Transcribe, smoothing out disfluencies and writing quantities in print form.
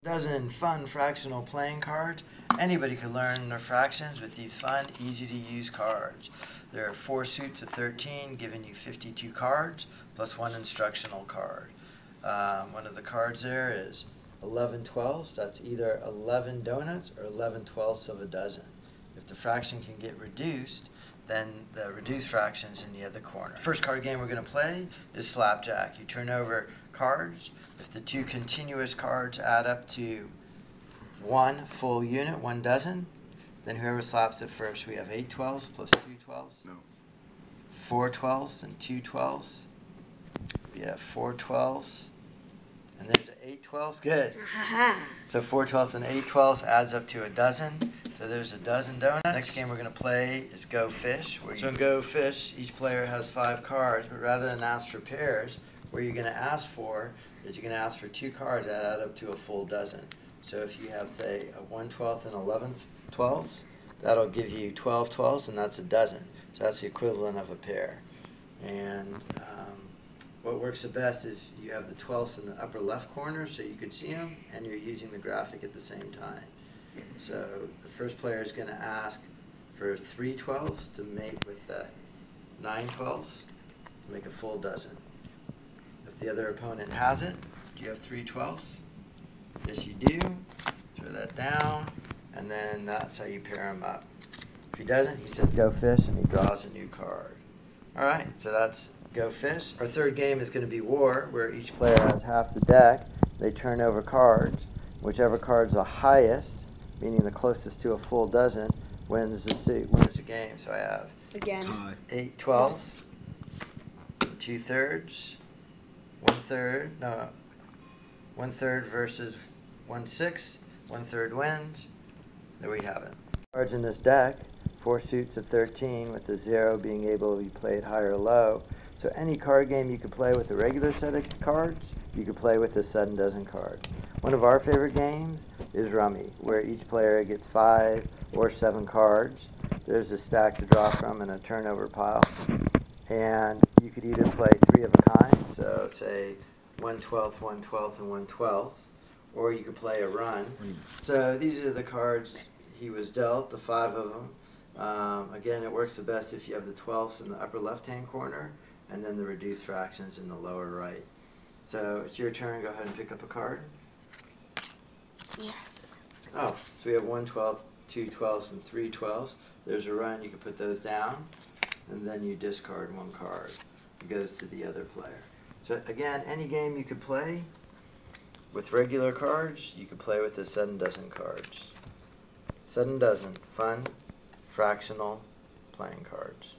Dozen fun fractional playing cards. Anybody can learn their fractions with these fun, easy-to-use cards. There are 4 suits of 13, giving you 52 cards, plus 1 instructional card. One of the cards there is 11 twelfths. That's either 11 donuts or 11 twelfths of a dozen. If the fraction can get reduced, then the reduced fraction's in the other corner. First card game we're going to play is Slapjack. You turn over cards. If the 2 continuous cards add up to 1 full unit, 1 dozen, then whoever slaps it first. We have 8 twelfths plus 2 twelfths. No. 4 twelfths and 2 twelfths. We have 4 twelfths. And there's an 8 twelfths. Good. So 4 twelfths and 8 twelfths adds up to a dozen. So there's a dozen donuts. Next game we're going to play is Go Fish. So in Go Fish, each player has 5 cards, but rather than ask for pairs, what you're going to ask for is you're going to ask for 2 cards that add up to a full dozen. So if you have, say, a 1 12th and 11 twelfths, that'll give you 12 twelfths, and that's a dozen. So that's the equivalent of a pair. And what works the best is you have the twelfths in the upper left corner so you can see them, and you're using the graphic at the same time. So the first player is going to ask for 3 twelfths to mate with the 9 twelfths to make a full dozen. If the other opponent has it, do you have 3 twelfths? Yes, you do. Throw that down, and then that's how you pair them up. If he doesn't, he says Go Fish, and he draws a new card. All right, so that's Go Fish. Our third game is going to be War, where each player has half the deck. They turn over cards. Whichever card's the highest, meaning the closest to a full dozen, wins the game. So I have Again. 8 twelfths, 2 thirds, 1 third, no, 1 third versus 1 6, 1 third wins. There we have it. Cards in this deck, 4 suits of 13, with the 0 being able to be played high or low. So any card game you could play with a regular set of cards, you could play with a sudden dozen cards. One of our favorite games is Rummy, where each player gets 5 or 7 cards. There's a stack to draw from and a turnover pile. And you could either play 3 of a kind, so say 1 12th, 1 12th, and 1 12th, or you could play a run. So these are the cards he was dealt, the 5 of them. Again, it works the best if you have the 12ths in the upper left-hand corner, and then the reduced fractions in the lower right. So it's your turn. Go ahead and pick up a card. Yes. Oh, so we have 1 12th, 2 12ths, and 3 12ths. There's a run. You can put those down, and then you discard 1 card. It goes to the other player. So again, any game you could play with regular cards, you could play with the sudden dozen cards. Sudden dozen, fun, fractional playing cards.